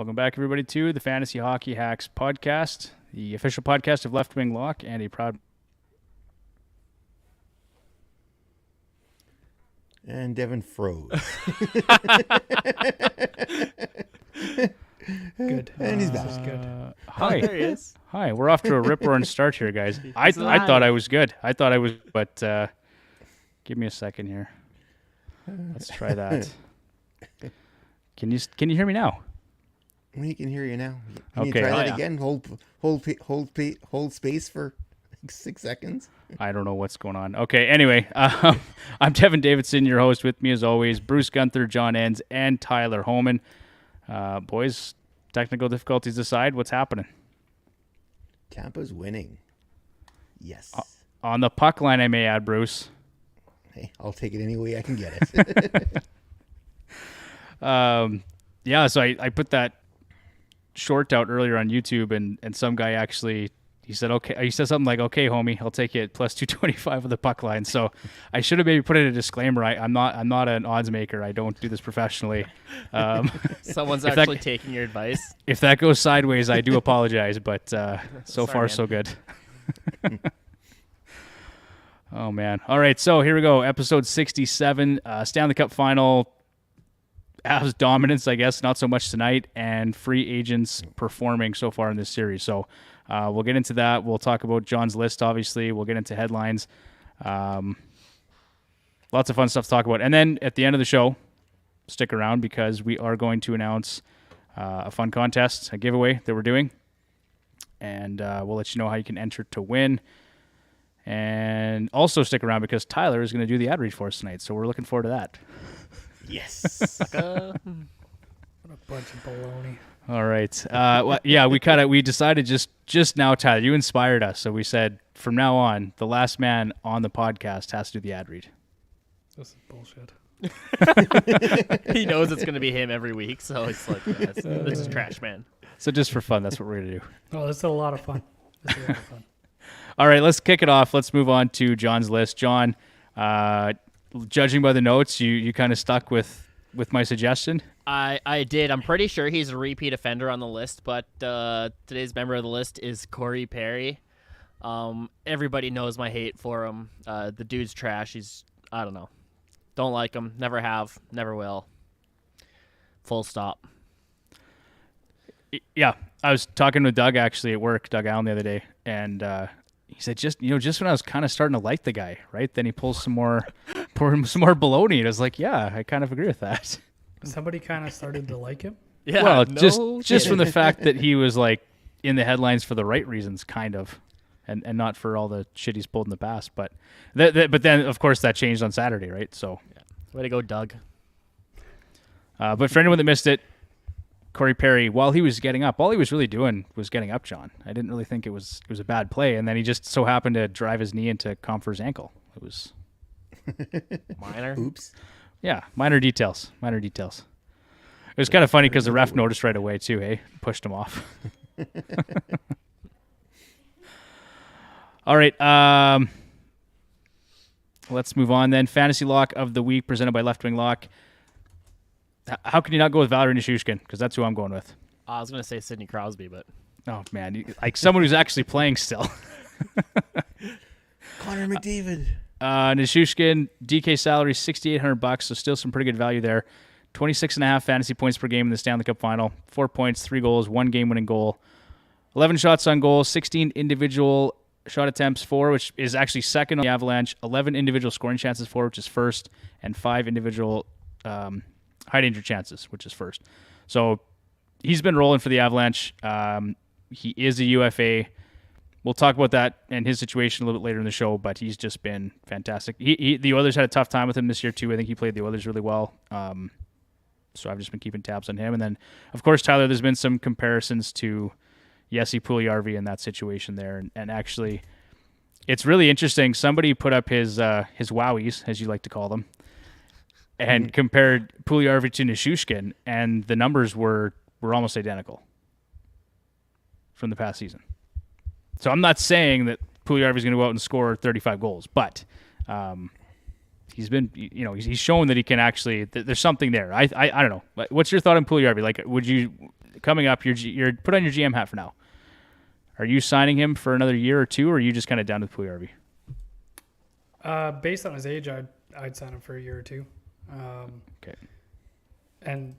Welcome back, everybody, to the Fantasy Hockey Hacks podcast, the official podcast of Left Wing Lock, and a proud... And Devin froze. Good. And he's back. Good. Hi. There he is. Hi, we're off to a rip-roaring start here, guys. I thought I was good. But give me a second here. Let's try that. Can you hear me now? We can hear you now. Can you Okay. try that Yeah. again? Hold space for like 6 seconds. I don't know what's going on. Okay, anyway, I'm Devin Davidson, your host. With me, as always, Bruce Gunther, John Enns, and Tyler Homan. Boys, technical difficulties aside, what's happening? Tampa's winning. Yes. On the puck line, I may add, Bruce. Hey, I'll take it any way I can get it. Yeah, so I put that short out earlier on YouTube, and some guy actually, he said something like, "Okay, homie, I'll take it plus 225 with the puck line." So I should have maybe put in a disclaimer. I'm not an odds maker. I don't do this professionally. Someone's If actually taking your advice. If that goes sideways, I do apologize, but so Sorry, far man. so good. Oh man! All right, so here we go. Episode 67, Stanley Cup Final. Avs dominance, I guess, not so much tonight, and free agents performing so far in this series. So we'll get into that. We'll talk about John's list, obviously. We'll get into headlines. Lots of fun stuff to talk about. And then at the end of the show, stick around because we are going to announce a fun contest, a giveaway that we're doing. And we'll let you know how you can enter to win. And also stick around because Tyler is going to do the ad read for us tonight. So we're looking forward to that. Yes. What a bunch of baloney. All right. Well, yeah, we decided just now, Tyler, you inspired us. So we said from now on, the last man on the podcast has to do the ad read. This is bullshit. He knows it's going to be him every week, so it's like, yeah, this is trash, man. So just for fun, that's what we're going to do. Oh, this is a lot of fun. All right, let's kick it off. Let's move on to John's list. John, judging by the notes, you kind of stuck with my suggestion. I did. I'm pretty sure he's a repeat offender on the list, but today's member of the list is Corey Perry. Everybody knows my hate for him. The dude's trash. I don't know. Don't like him. Never have. Never will. Full stop. Yeah, I was talking with Doug actually at work, Doug Allen, the other day, and he said just when I was kind of starting to like the guy, right? Then he pulls some more baloney, and I was like, yeah, I kind of agree with that. Somebody kind of started to like him. Yeah. Well, no just from the kidding. fact that he was like in the headlines for the right reasons, kind of, and not for all the shit he's pulled in the past. But but then of course that changed on Saturday, right? So, Way to go, Doug. but for anyone that missed it, Corey Perry, while he was getting up, all he was really doing was getting up, John. I didn't really think it was a bad play, and then he just so happened to drive his knee into Comfort's ankle. It was Minor. Oops. yeah, minor details. It was kind of funny because the ref noticed right away too. Hey, pushed him off. All right, let's move on then. Fantasy Lock of the Week presented by Left Wing Lock. How can you not go with Valerie Nichushkin? Because that's who I'm going with. I was going to say Sidney Crosby, but Oh man, like someone who's actually playing still. Connor McDavid. Nichushkin, DK salary $6,800, so still some pretty good value there. 26.5 fantasy points per game in the Stanley Cup Final. 4 points, 3 goals, 1 game-winning goal. 11 shots on goal, 16 individual shot attempts for, which is actually second on the Avalanche. 11 individual scoring chances for, which is first, and 5 individual high danger chances, which is first. So he's been rolling for the Avalanche. He is a UFA. We'll talk about that and his situation a little bit later in the show, but he's just been fantastic. The Oilers had a tough time with him this year too. I think he played the Oilers really well. So I've just been keeping tabs on him. And then, of course, Tyler, there's been some comparisons to Jesse Puljujarvi in that situation there. And actually, it's really interesting. Somebody put up his wowies, as you like to call them, and compared Puljujarvi to Nichushkin, and the numbers were almost identical from the past season. So I'm not saying that Puljujarvi is going to go out and score 35 goals, but he's been, he's shown that he can actually. There's something there. I don't know. What's your thought on Puljujarvi? Like, would you coming up, you're put on your GM hat for now. Are you signing him for another year or two, or are you just kind of down with Puljujarvi? Based on his age, I'd sign him for a year or two. Okay. And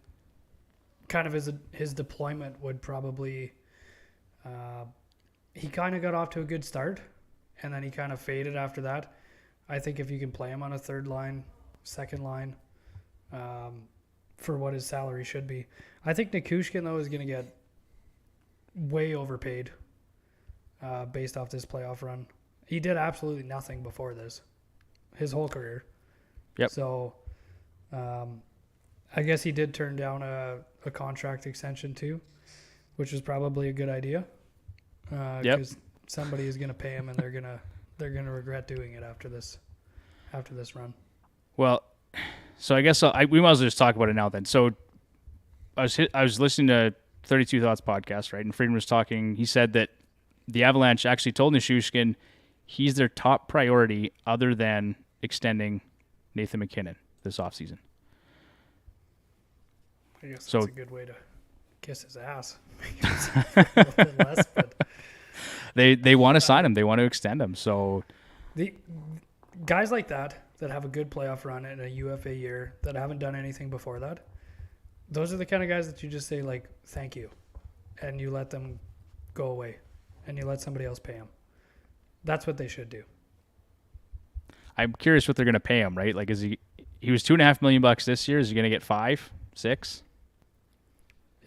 kind of his deployment would probably he kind of got off to a good start, and then he kind of faded after that. I think if you can play him on a third line, second line, for what his salary should be. I think Nikushkin, though, is going to get way overpaid based off this playoff run. He did absolutely nothing before this, his whole career. Yep. So I guess he did turn down a contract extension too, which is probably a good idea. Because somebody is going to pay him, and they're gonna regret doing it after this run. Well, so I guess we might as well just talk about it now then. So I was listening to 32 Thoughts podcast, right? And Friedman was talking. He said that the Avalanche actually told Nichushkin he's their top priority other than extending Nathan MacKinnon this offseason. I guess So- that's a good way to kiss his ass. A little bit less, but They want to sign him. They want to extend him. So the guys like that have a good playoff run in a UFA year that haven't done anything before that, those are the kind of guys that you just say, like, thank you, and you let them go away, and you let somebody else pay them. That's what they should do. I'm curious what they're going to pay him, right? Like, he was $2.5 million this year. Is he going to get 5, 6?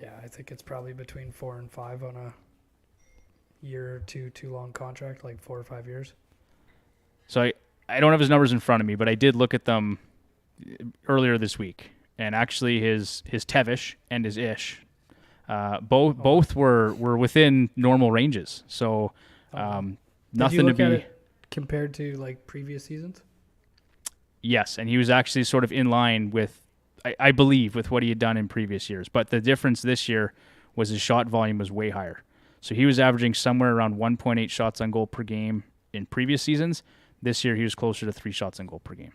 Yeah, I think it's probably between 4 and 5 on a year or two too long contract, like 4 or 5 years. So I don't have his numbers in front of me, but I did look at them earlier this week, and actually his Tevish and his Ish, both were within normal ranges. So Did nothing you to look at be. it compared to like previous seasons? Yes, and he was actually sort of in line with, I believe, with what he had done in previous years. But the difference this year was his shot volume was way higher. So he was averaging somewhere around 1.8 shots on goal per game in previous seasons. This year he was closer to 3 shots on goal per game.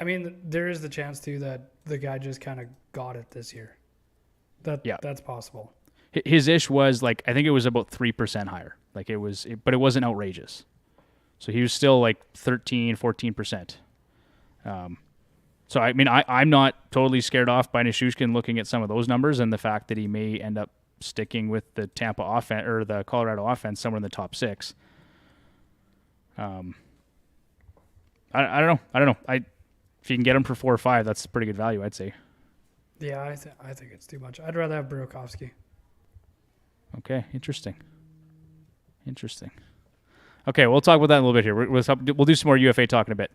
I mean, there is the chance too that the guy just kind of got it this year. That's possible. His Ish was like, I think it was about 3% higher. Like but it wasn't outrageous. So he was still like 13, 14%. So I mean, I'm not totally scared off by Nichushkin looking at some of those numbers and the fact that he may end up sticking with the Tampa offense or the Colorado offense somewhere in the top 6. I don't know. If you can get him for 4 or 5, that's pretty good value, I'd say. Yeah, I think it's too much. I'd rather have Burakovsky. Okay, interesting. Okay, we'll talk about that in a little bit here. We'll do some more UFA talk in a bit.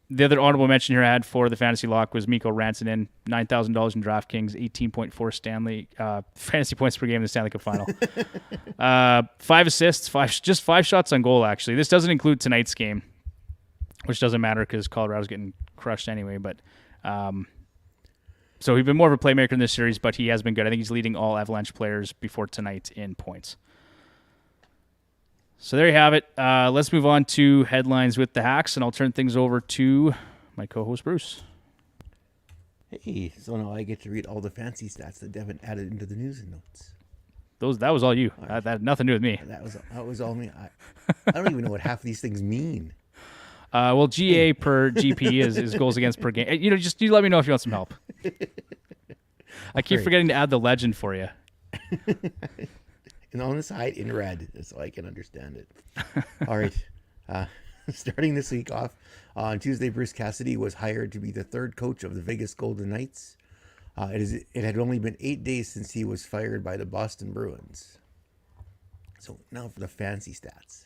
The other honorable mention here I had for the fantasy lock was Mikko Rantanen, $9,000 in DraftKings, 18.4 Stanley fantasy points per game in the Stanley Cup Final. 5 assists, 5 shots on goal, actually. This doesn't include tonight's game, which doesn't matter because Colorado's getting crushed anyway. But so he's been more of a playmaker in this series, but he has been good. I think he's leading all Avalanche players before tonight in points. So there you have it. Let's move on to headlines with the Hacks, and I'll turn things over to my co-host, Bruce. Hey, so now I get to read all the fancy stats that Devin added into the news and notes. That was all you. That had nothing to do with me. That was all me. I don't even know what half of these things mean. Well, GA per GP is goals against per game. You let me know if you want some help. I keep forgetting to add the legend for you. And on the side in red, so I can understand it. All right. Starting this week off, on Tuesday, Bruce Cassidy was hired to be the third coach of the Vegas Golden Knights. It had only been 8 days since he was fired by the Boston Bruins. So now for the fancy stats.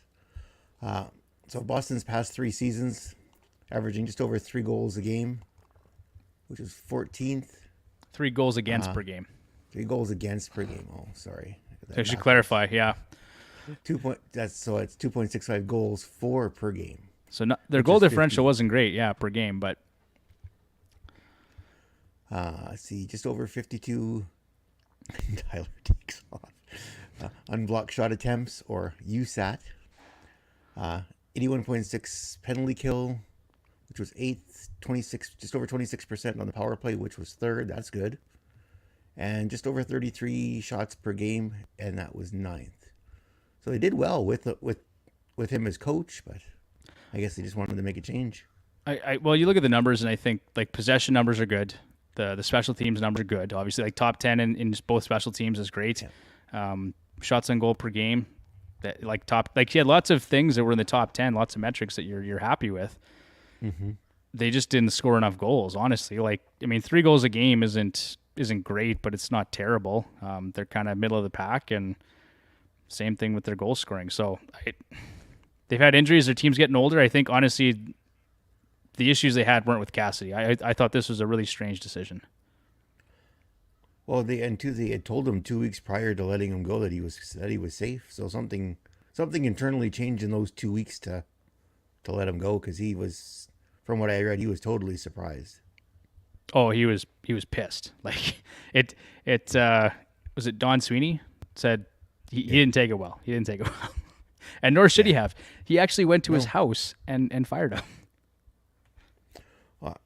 So Boston's past 3 seasons, averaging just over 3 goals a game, which is 14th. 3 goals against per game. 3 goals against per game. Oh, sorry. I should clarify, yeah. It's 2.65 goals for per game. So their goal differential wasn't great, per game, but let's see, just over 52. Tyler takes off. Unblocked shot attempts, or USAT. 81.6 penalty kill, which was 8th. 26, just over 26% on the power play, which was 3rd. That's good. and just over 33 shots per game, and that was 9th. So they did well with him as coach, but I guess they just wanted to make a change. Well, you look at the numbers, and I think like possession numbers are good. The special teams numbers are good. Obviously, like top 10 in both special teams is great. Yeah. Shots on goal per game, he had lots of things that were in the top 10, lots of metrics that you're happy with. Mm-hmm. They just didn't score enough goals, honestly. 3 goals a game isn't great, but it's not terrible. They're kind of middle of the pack, and same thing with their goal scoring. So they've had injuries. Their team's getting older. I think, honestly, the issues they had weren't with Cassidy. I thought this was a really strange decision. Well, they had told him 2 weeks prior to letting him go that he was safe. So something internally changed in those 2 weeks to let him go, because he was, from what I read, he was totally surprised. Oh, he was pissed. Like it was it Don Sweeney said he didn't take it well. He didn't take it well. And nor should he have. He actually went to his house and fired him. Well,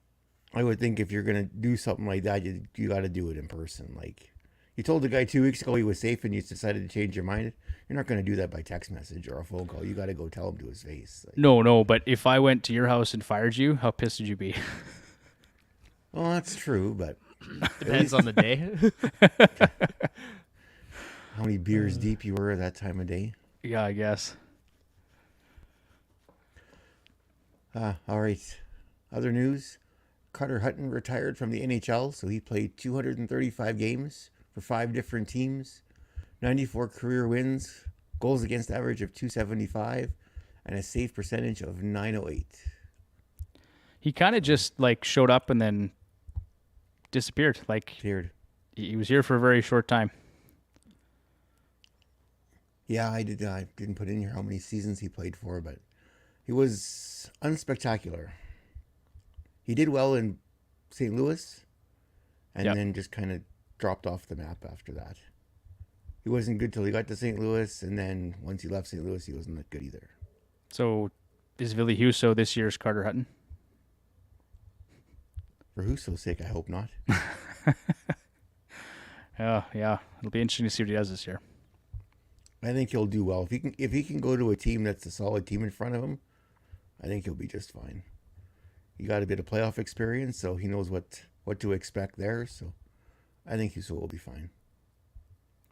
I would think if you're going to do something like that, you got to do it in person. Like, you told the guy 2 weeks ago he was safe and you decided to change your mind. You're not going to do that by text message or a phone call. You got to go tell him to his face. Like, No, but if I went to your house and fired you, how pissed would you be? well, that's true, but Depends on the day. how many beers deep you were at that time of day? Yeah, I guess. All right. Other news. Carter Hutton retired from the NHL, so he played 235 games for 5 different teams, 94 career wins, goals against average of .275, and a save percentage of .908. He kind of just showed up and then disappeared. Cleared. He was here for a very short time. Yeah, I didn't put in here how many seasons he played for, but he was unspectacular. He did well in St. Louis, and then just kind of dropped off the map after that. He wasn't good till he got to St. Louis, and then once he left St. Louis, he wasn't that good either. So is Ville Husso this year's Carter Hutton? For Husso's sake, I hope not. Yeah. It'll be interesting to see what he does this year. I think he'll do well. If he can go to a team that's a solid team in front of him, I think he'll be just fine. He got a bit of playoff experience, so he knows what to expect there. So I think Husso will be fine.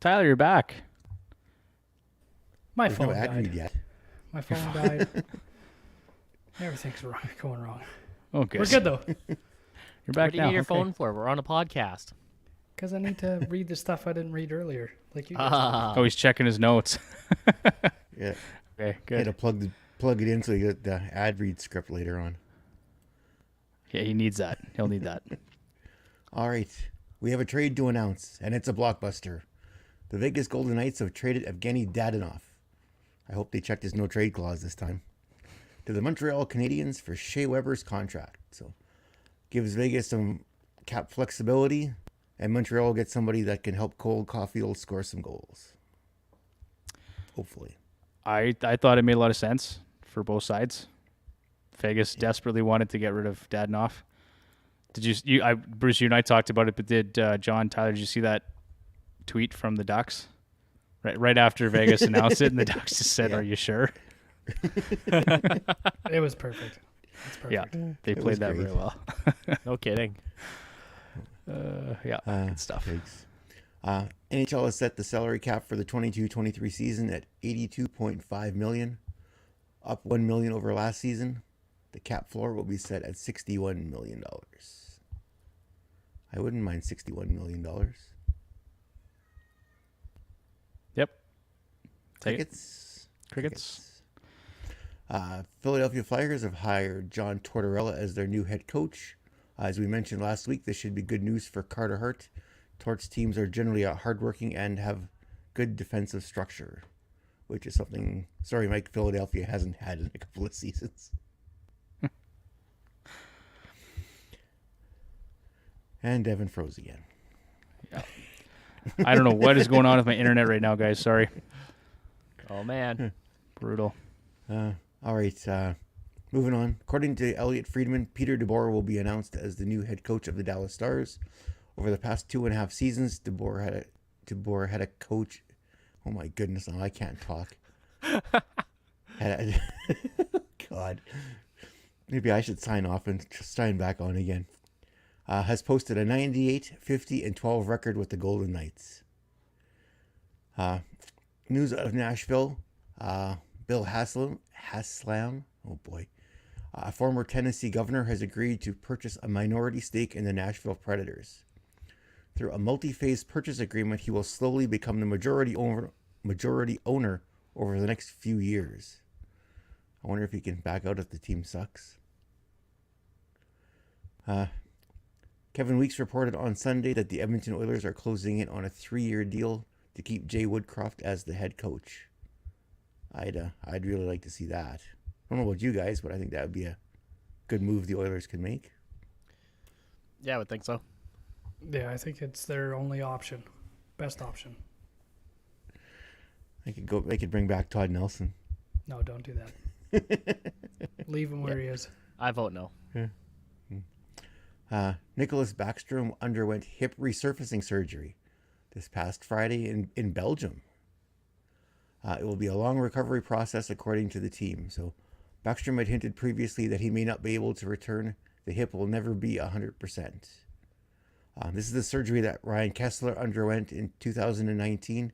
Tyler, you're back. My There's phone no ad read died. yet. My phone died. Everything's going wrong. Oh, good. We're good though, You're back What do you now. need your Okay. phone for? We're on a podcast. because I need to read the stuff I didn't read earlier, like you guys. Oh, he's checking his notes. Yeah, Okay, you had good. to plug it in so you get the ad read script later on. Yeah, he needs that. He'll need that. All right, we have a trade to announce, and it's a blockbuster. The Vegas Golden Knights have traded Evgeny Dadonov. I hope they checked his no trade clause this time. To the Montreal Canadiens for Shea Weber's contract. So gives Vegas some cap flexibility, and Montreal gets somebody that can help Cole Caulfield score some goals. Hopefully. I thought it made a lot of sense for both sides. Vegas desperately wanted to get rid of Dadonov. Did you Bruce, you and I talked about it, but did John, Tyler, did you see that tweet from the Ducks? Right after Vegas announced it, and the Ducks just said, Yeah. "Are you sure?" It was perfect. It's perfect. Yeah, they It played was that great. very well. No kidding. Good stuff. Thanks. NHL has set the salary cap for the 22-23 season at $82.5 million, up $1 million over last season. The cap floor will be set at $61 million. I wouldn't mind $61 million. Yep. Take it. Crickets. Crickets. Philadelphia Flyers have hired John Tortorella as their new head coach. As we mentioned last week, this should be good news for Carter Hart. Torts teams are generally hardworking and have good defensive structure, which is something, sorry, Mike, Philadelphia hasn't had in a couple of seasons. And Devin froze again. I don't know what is going on with my internet right now, guys. Sorry. Oh man. Brutal. All right, moving on. According to Elliot Friedman, Peter DeBoer will be announced as the new head coach of the Dallas Stars. Over the past 2.5 seasons, DeBoer had a coach. Oh my goodness, now I can't talk. God. Maybe I should sign off and sign back on again. Has posted a 98, 50, and 12 record with the Golden Knights. News out of Nashville. Bill Haslam, oh boy, a former Tennessee governor, has agreed to purchase a minority stake in the Nashville Predators. Through a multi-phase purchase agreement, he will slowly become the majority owner over the next few years. I wonder if he can back out if the team sucks. Kevin Weeks reported on Sunday that the Edmonton Oilers are closing in on a 3-year deal to keep Jay Woodcroft as the head coach. I'd really like to see that. I don't know about you guys, but I think that would be a good move the Oilers could make. Yeah, I would think so. Yeah, I think it's their only option. Best option. They could bring back Todd Nelson. No, don't do that. Leave him where he is. I vote no. Nicholas Backstrom underwent hip resurfacing surgery this past Friday in Belgium. It will be a long recovery process, according to the team. So Backstrom had hinted previously that he may not be able to return. The hip will never be 100%. This is the surgery that Ryan Kessler underwent in 2019,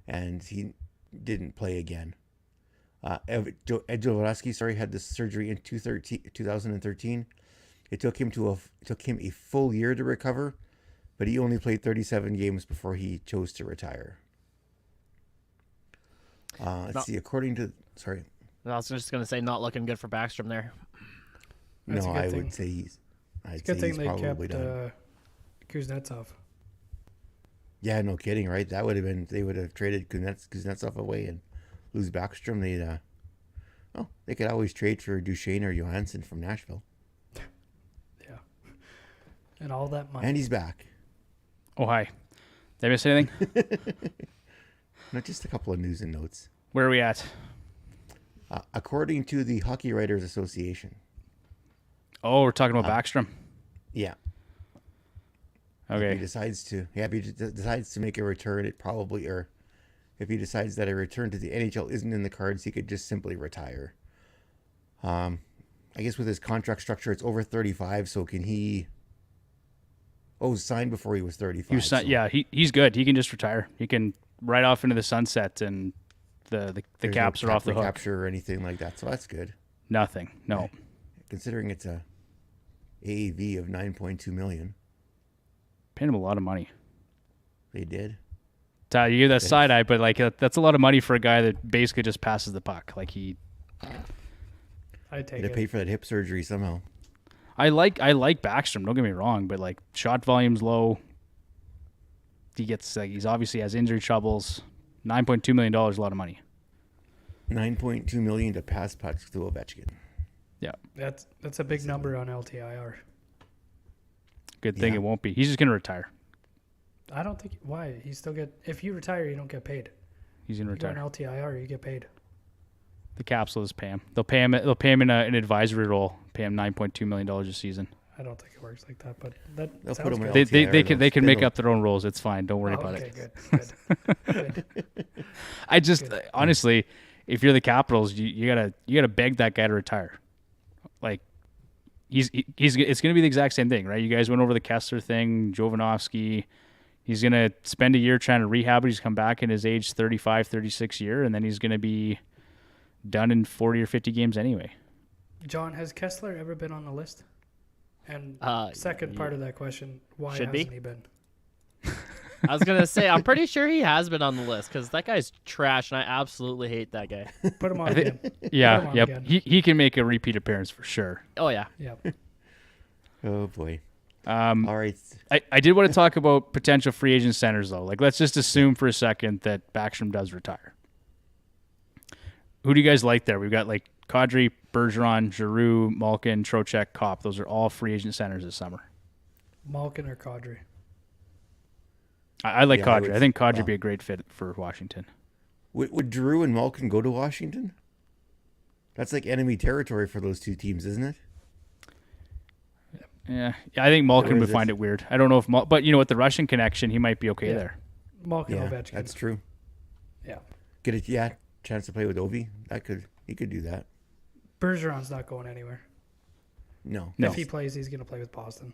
and he didn't play again. Ed Jovanovski, had this surgery in 2013. It took him a full year to recover, but he only played 37 games before he chose to retire. Let's see. According to I was just going to say, not looking good for Backstrom there. That's no, a good I thing. would say he's. It's a good thing they probably kept done. Kuznetsov. Yeah, no kidding, right? That would have been. They would have traded Kuznetsov away and lose Backstrom. They could always trade for Duchesne or Johansson from Nashville. Yeah. And all that money. And he's back. Oh, hi. Did I miss anything? Not just a couple of news and notes. Where are we at? According to the Hockey Writers Association. Oh, we're talking about Backstrom. Yeah. Okay. If he decides to make a return, if he decides that a return to the NHL isn't in the cards, he could just simply retire. I guess with his contract structure, it's over 35. So can he? Oh, signed before he was 35. He was yeah, he's good. He can just retire. He can ride off into the sunset, and the caps are off the hook. Capture or anything like that. So that's good. Nothing. No. Right. Considering it's a AAV of $9.2 million. Paying him a lot of money. They did. You give that side eye, but that's a lot of money for a guy that basically just passes the puck. I take They it. paid for that hip surgery somehow. I like Backstrom. Don't get me wrong, but shot volume's low. He's obviously has injury troubles. $9.2 million is a lot of money. $9.2 million to pass pucks to Ovechkin. Yeah, That's a big number on LTIR. good thing it won't be. He's just gonna retire. I don't think why he still get if you retire you don't get paid. He's gonna You retire. got an LTIR you get paid. The Caps will just pay him. They'll pay him in an advisory role. Pay him $9.2 million a season. I don't think it works like that, but that They'll sounds put him good. in LTIR, They can make they'll- up their own rules. It's fine. Don't worry about Okay, it. good. I just honestly, if you're the Capitals, you gotta beg that guy to retire. It's gonna be the exact same thing, right? You guys went over the Kessler thing, Jovanovski. He's gonna spend a year trying to rehab. He's come back in his age 35, 36 year, and then he's gonna be done in 40 or 50 games anyway. John, has Kessler ever been on the list? And second part of that question, why Should hasn't be. he been? I was going to say, I'm pretty sure he has been on the list because that guy's trash, and I absolutely hate that guy. Put him on again. Yeah, on yep. again. He can make a repeat appearance for sure. Oh, yeah. Yep. Oh, boy. All Um, right. I did want to talk about potential free agent centers though. Let's just assume for a second that Backstrom does retire. Who do you guys like there? We've got Kadri, Bergeron, Giroux, Malkin, Trocheck, Kopp. Those are all free agent centers this summer. Malkin or Kadri? I like Yeah, I Kadri. would- I think Kadri would well- be a great fit for Washington. Would Drew and Malkin go to Washington? That's like enemy territory for those two teams, isn't it? Yeah, I think Malkin Or would is find it- it weird. I don't know if, but you know, with the Russian connection, he might be okay Yeah. there. Malkin Yeah, Ovechkin. that's true. Yeah. Get a chance to play with Ovi. He could do that. Bergeron's not going anywhere. No. No. If he plays, he's going to play with Boston.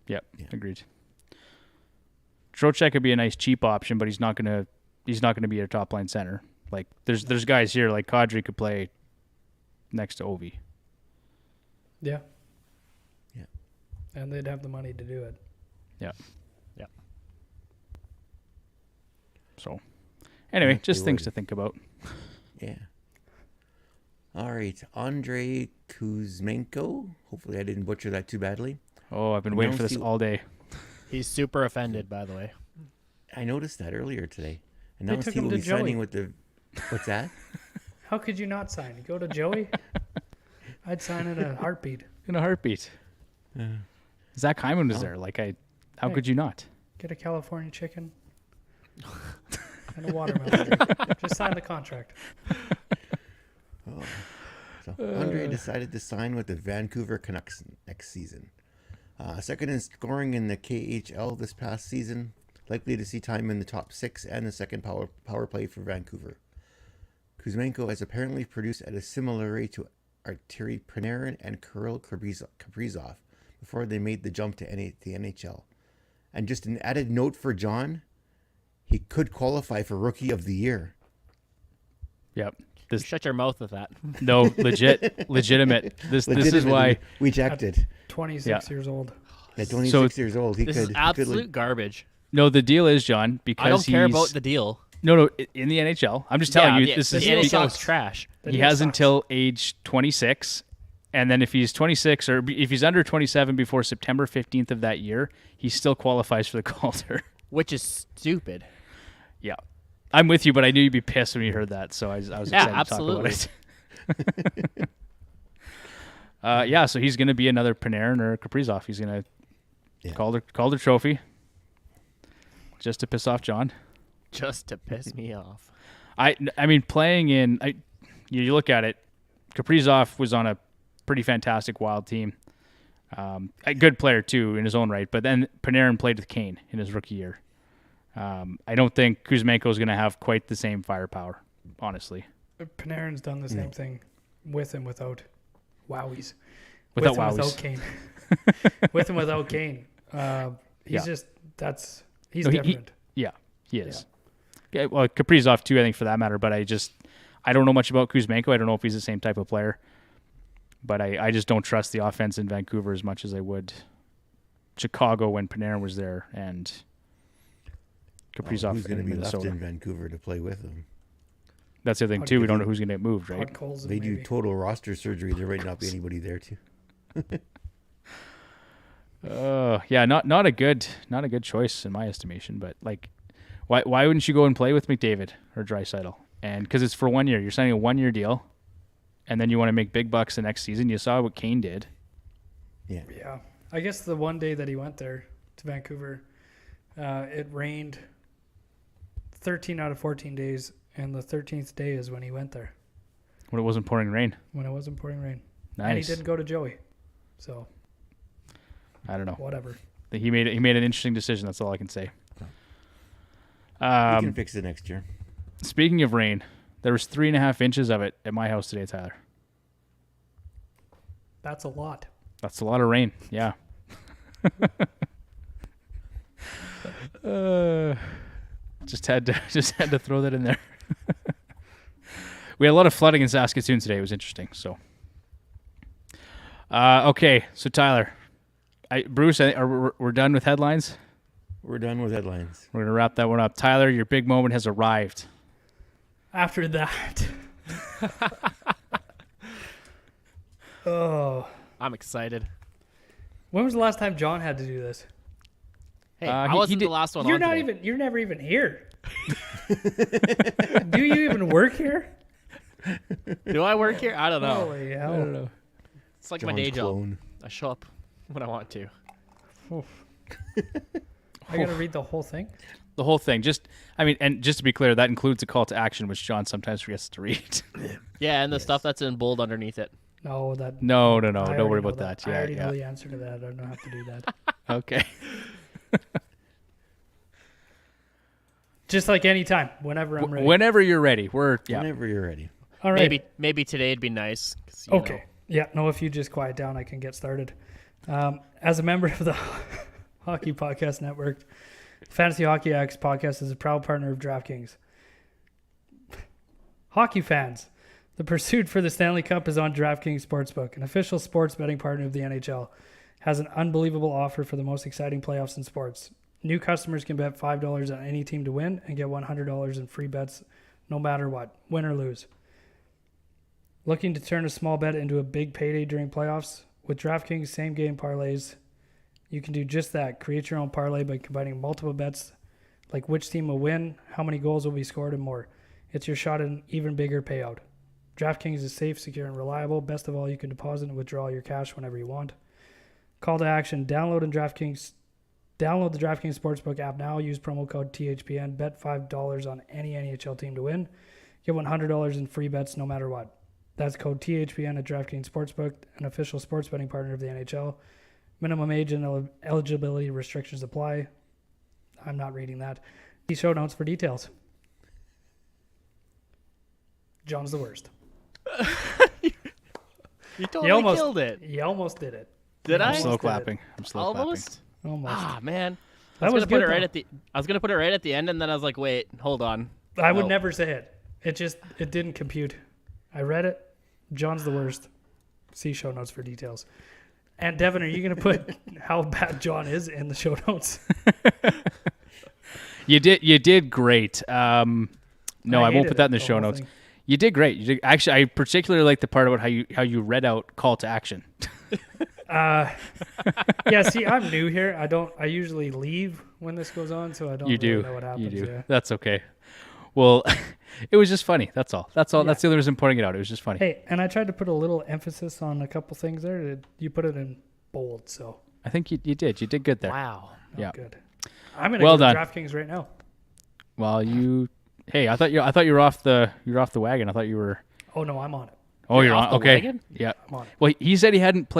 Yep, Yeah. agreed. Trocheck could be a nice cheap option, but he's not gonna be a top line center. Like there's guys here like Kadri could play next to Ovi. Yeah. Yeah. And they'd have the money to do it. Yeah. Yeah. So, anyway, Yeah, just they things would. to think about. Yeah. All right. Andrei Kuzmenko. Hopefully I didn't butcher that too badly. Oh, I've been waiting for this Announced all day. He's super offended, by the way. I noticed that earlier today. They Announced took he him will to be signing Joey. with the... What's that? How could you not sign? You go to Joey? I'd sign in a heartbeat. In a heartbeat. Zach Hyman was Oh. there. Like how Hey. could you not? Get a California chicken and a watermelon. Just sign the contract. So Andre decided to sign with the Vancouver Canucks next season. Second in scoring in the KHL this past season, likely to see time in the top 6 and the second power play for Vancouver. Kuzmenko has apparently produced at a similar rate to Arturi Panarin and Kirill Kaprizov before they made the jump to the NHL. And just an added note for John, he could qualify for Rookie of the Year. Yep. Shut your mouth with that. No, legitimate. This is why. We jacked it. 26 years old. At 26 years old, This is absolute garbage. No, the deal is, John, because I don't care he's- about the deal. No, in the NHL. I'm just telling you, this the is deal because sucks trash. The he deal has sucks. until age 26, and then if he's 26 or if he's under 27 before September 15th of that year, he still qualifies for the Calder. Which is stupid. Yeah, I'm with you, but I knew you'd be pissed when you heard that, so I was excited absolutely. to talk about it. So he's going to be another Panarin or Kaprizov. He's going to Calder Trophy just to piss off John. Just to piss me off. I mean, playing in, you look at it, Kaprizov was on a pretty fantastic Wild team. A good player, too, in his own right. But then Panarin played with Kane in his rookie year. I don't think Kuzmenko is going to have quite the same firepower, honestly. Panarin's done the same thing with and without Wowies. Without with and Wowies. without Kane. With and without Kane. He's Yeah. he's No, different. Yeah, he is. Yeah, well, Kaprizov, too, I think, for that matter. But I don't know much about Kuzmenko. I don't know if he's the same type of player. But I just don't trust the offense in Vancouver as much as I would Chicago when Panarin was there and Kaprizov who's going to in be left Minnesota. in Vancouver to play with them? That's the other thing, Hot too. We don't coals. know who's going to get moved, right? Hot coals. They do maybe. total roster surgery. There might not be anybody there too. Yeah, not a good choice in my estimation. But like, why wouldn't you go and play with McDavid or Draisaitl? And because it's for 1 year, you're signing a 1 year deal, and then you want to make big bucks the next season. You saw what Kane did. Yeah. I guess the one day that he went there to Vancouver, it rained 13 out of 14 days, and the 13th day is when he went there, When it wasn't pouring rain. when it wasn't pouring rain. Nice. And he didn't go to Joey. So, I don't know. whatever. He made an interesting decision. That's all I can say. We can fix it next year. Speaking of rain, there was 3.5 inches of it at my house today, Tyler. That's a lot. That's a lot of rain. Yeah. Just had to throw that in there. We had a lot of flooding in Saskatoon today. It was interesting. So, okay. So Tyler, Bruce, we're done with headlines. We're done with headlines. We're gonna wrap that one up. Tyler, your big moment has arrived. After that. Oh. I'm excited. When was the last time John had to do this? Hey, He I wasn't did- the last one You're on not today. you're never even here. Do you even work here? Do I work here? I don't know. Holy hell. know. It's like John's my day job. clone. I show up when I want to. I got to read the whole thing. The whole thing. And just to be clear, that includes a call to action, which John sometimes forgets to read. Yeah, and the stuff that's in bold underneath it. No, that. No. I Don't already worry know about that. I Yeah, already yeah. know the answer to that. I don't have to do that. Okay. Just like any time, whenever I'm ready. Whenever you're ready. Whenever you're ready. All right. Maybe today'd be nice. 'Cause, you Okay. know. Yeah. No, if you just quiet down, I can get started. As a member of the Hockey Podcast Network, Fantasy Hockey X podcast is a proud partner of DraftKings. Hockey fans, the pursuit for the Stanley Cup is on DraftKings Sportsbook, an official sports betting partner of the NHL. Has an unbelievable offer for the most exciting playoffs in sports. New customers can bet $5 on any team to win and get $100 in free bets no matter what, win or lose. Looking to turn a small bet into a big payday during playoffs? With DraftKings same-game parlays, you can do just that. Create your own parlay by combining multiple bets like which team will win, how many goals will be scored, and more. It's your shot at an even bigger payout. DraftKings is safe, secure, and reliable. Best of all, you can deposit and withdraw your cash whenever you want. Call to action. Download the DraftKings Sportsbook app now. Use promo code THPN. Bet $5 on any NHL team to win. Get $100 in free bets no matter what. That's code THPN at DraftKings Sportsbook, an official sports betting partner of the NHL. Minimum age and eligibility restrictions apply. I'm not reading that. See show notes for details. John's the worst. You totally killed it. You almost did it. Did I? I'm slow clapping. Almost. Almost. Ah, man. That was good, though. I was gonna put it right at the end, and then I was like, wait, hold on. I would never say it. It didn't compute. I read it. John's the worst. See show notes for details. And Devin, are you going to put how bad John is in the show notes? You did great. No, I won't put that in the show whole notes. thing. You did great. Actually, I particularly like the part about how you read out call to action. Yeah, see, I'm new here. I usually leave when this goes on, so I don't really know what happens. You do. Yeah. That's okay. Well, it was just funny. That's all. That's Yeah. the only reason I'm pointing it out. It was just funny. Hey, and I tried to put a little emphasis on a couple things there. You put it in bold, so. I think you did. You did good there. Wow. Yeah. Good. I'm going to Well go to done. DraftKings right now. Well, hey, I thought you were off the wagon. I thought you were. Oh, no, I'm on it. Oh, you're off on. the Okay. wagon? Yeah. I'm on it. Well, he said he hadn't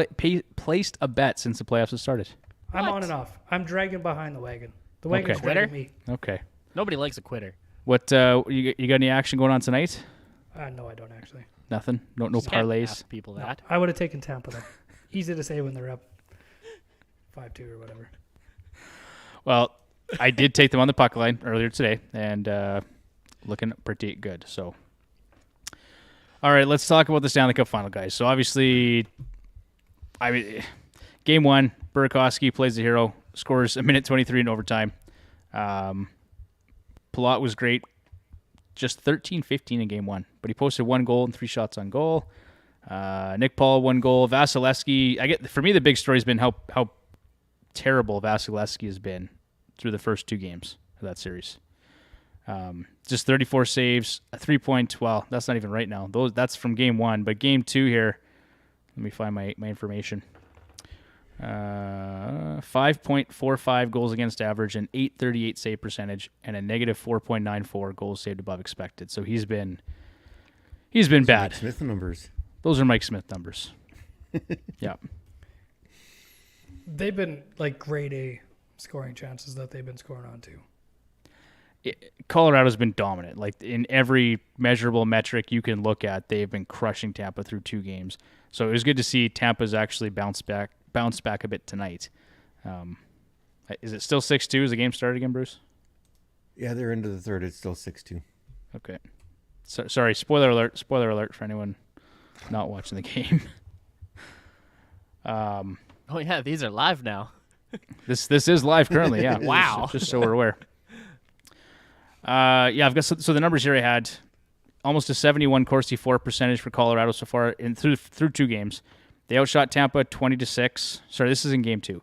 placed a bet since the playoffs had started. I'm What? on and off. I'm dragging behind the wagon. The wagon's Okay. dragging me. Okay. Nobody likes a quitter. What you got any action going on tonight? No, I don't actually. Nothing. No Can't parlays. ask people that. I would have taken Tampa though. Easy to say when they're up 5-2 or whatever. Well, I did take them on the puck line earlier today, and looking pretty good. So, all right, let's talk about the Stanley Cup Final, guys. So, obviously, Game 1, Burakovsky plays the hero, scores a minute 23 in overtime. Palat was great, just 13-15 in Game 1, but he posted 1 goal and 3 shots on goal. Nick Paul, 1 goal. Vasilevsky, for me, the big story has been how terrible Vasilevsky has been through the first 2 games of that series. Just 34 saves, a 3-point. Well, that's not even right now. That's from Game 1, but Game 2 here. Let me find my information. 5.45 goals against average, an .838 save percentage, and a negative 4.94 goals saved above expected. So he's been bad. Mike Smith numbers. Those are Mike Smith numbers. Yeah. They've been like grade A scoring chances that they've been scoring on too. Colorado's been dominant. Like in every measurable metric you can look at, they've been crushing Tampa through 2 games. So it was good to see Tampa's actually bounce back a bit tonight. Is it still 6-2? Is the game started again, Bruce? Yeah, they're into the third. It's still 6-2. Okay. Sorry, spoiler alert for anyone not watching the game. Oh yeah, these are live now. This is live currently, yeah. Wow. Just so we're aware. Yeah, I've got so the numbers here I had. Almost a 71 Corsi for percentage for Colorado so far through 2 games. They outshot Tampa 20-6. Sorry, this is in Game 2.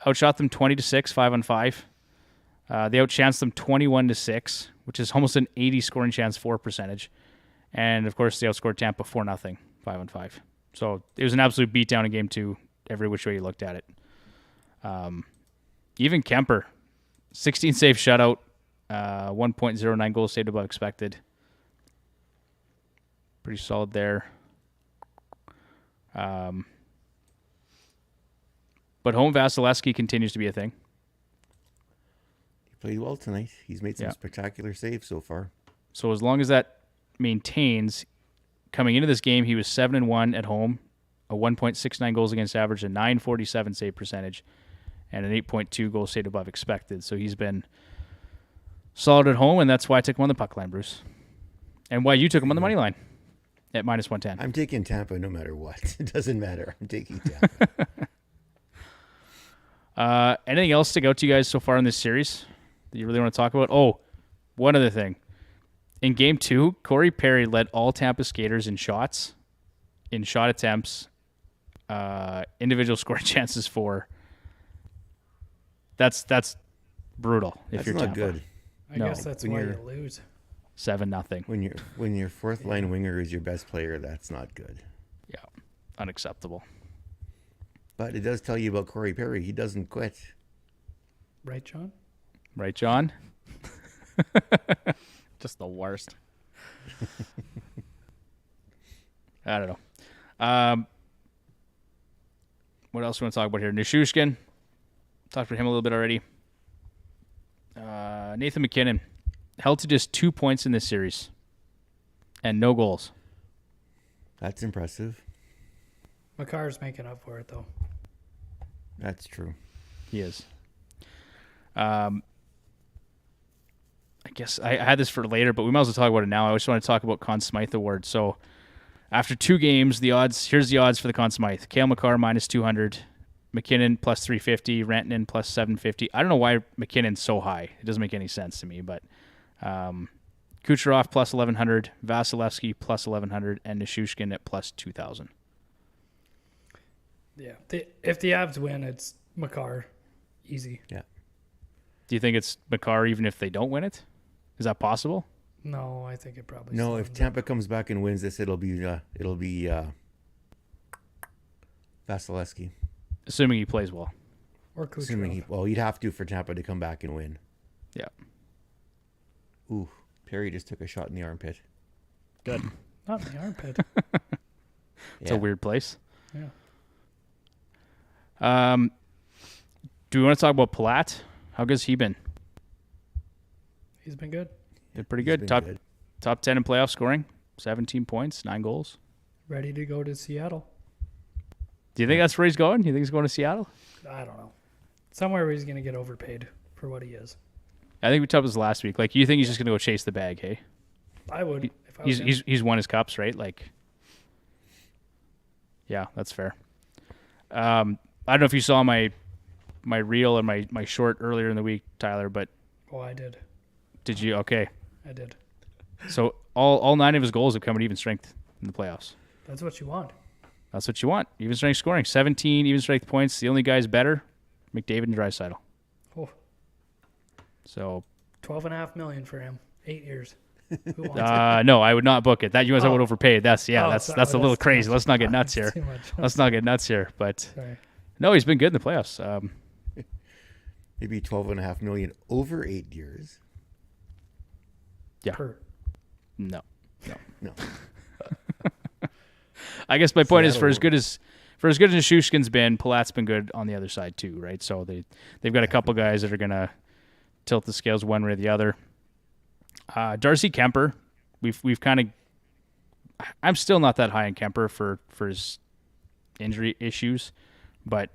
Outshot them 20-6, 5-on-5. They outchanced them 21-6, which is almost an 80 scoring chance for percentage. And of course, they outscored Tampa 4-0, 5-on-5. So it was an absolute beatdown in Game 2, every which way you looked at it. Even Kemper, 16 save shutout, 1.09 goals saved above expected. Pretty solid there. But home Vasilevsky continues to be a thing. He played well tonight. He's made some spectacular saves so far. So as long as that maintains, coming into this game, he was 7-1 at home, a 1.69 goals against average, a 947 save percentage, and an 8.2 goals saved above expected. So he's been solid at home, and that's why I took him on the puck line, Bruce. And why you took him on the money line at minus 110. I'm taking Tampa no matter what. It doesn't matter. I'm taking Tampa. Anything else stick out to you guys so far in this series that you really want to talk about? Oh, one other thing. In Game 2, Corey Perry led all Tampa skaters in shots, in shot attempts, individual scoring chances for. That's brutal. If That's you're not Tampa. good. I guess that's why you lose. 7-0. When your fourth line winger is your best player, that's not good. Yeah, unacceptable. But it does tell you about Corey Perry. He doesn't quit. Right, John? Right, John? Just the worst. I don't know. What else do we want to talk about here? Nishushkin. Talked about him a little bit already. Nathan McKinnon held to just 2 points in this series and no goals. That's impressive. Makar's making up for it, though. That's true. He is. I guess I had this for later, but we might as well talk about it now. I just want to talk about Conn Smythe Award. So after 2 games, here's the odds for the Conn Smythe. Cale Makar minus 200, McKinnon plus 350, Rantanen plus 750. I don't know why McKinnon's so high. It doesn't make any sense to me, but Kucherov plus 1100, Vasilevsky plus 1100, and Nishushkin at plus 2000. Yeah. If the Avs win, it's Makar. Easy. Yeah. Do you think it's Makar even if they don't win it? Is that possible? No, I think it probably. No, slams if Tampa comes back and wins this, it'll be Vasilevsky. Assuming he plays well. Or Kucherov. Assuming he'd have to for Tampa to come back and win. Yeah. Ooh, Perry just took a shot in the armpit. Good. Not in the armpit. It's a weird place. Yeah. Do we want to talk about Palat? How good's he been? He's been good. Been pretty He's good. been Top 10 in playoff scoring. 17 points, 9 goals. Ready to go to Seattle. Do you think that's where he's going? You think he's going to Seattle? I don't know. Somewhere where he's going to get overpaid for what he is. I think we talked about this last week. Like, you think he's just going to go chase the bag, hey? I would. If I was him. He's won his cups, right? Like, yeah, that's fair. I don't know if you saw my reel or my short earlier in the week, Tyler, but Oh, I did. did you? Okay. I did. So all 9 of his goals have come at even strength in the playoffs. That's what you want. That's what you want. Even strength scoring. 17 even strength points. The only guys better, McDavid and Draisaitl. Oh, So, $12.5 million for him. 8 years. Who wants no, I would not book it. That you guys would Oh. overpaid. That's Oh, that's sorry, that's a little that's too crazy. much. Let's not get nuts here. Too much. Let's not get nuts here. But Sorry. no, he's been good in the playoffs. Maybe $12.5 million over 8 years. Yeah. No. I guess my point is Seattle- for as good as Shushkin's been, Palat's been good on the other side too, right? So they've got a couple guys that are gonna tilt the scales one way or the other. Darcy Kemper, we've kind of. I'm still not that high on Kemper for his injury issues, but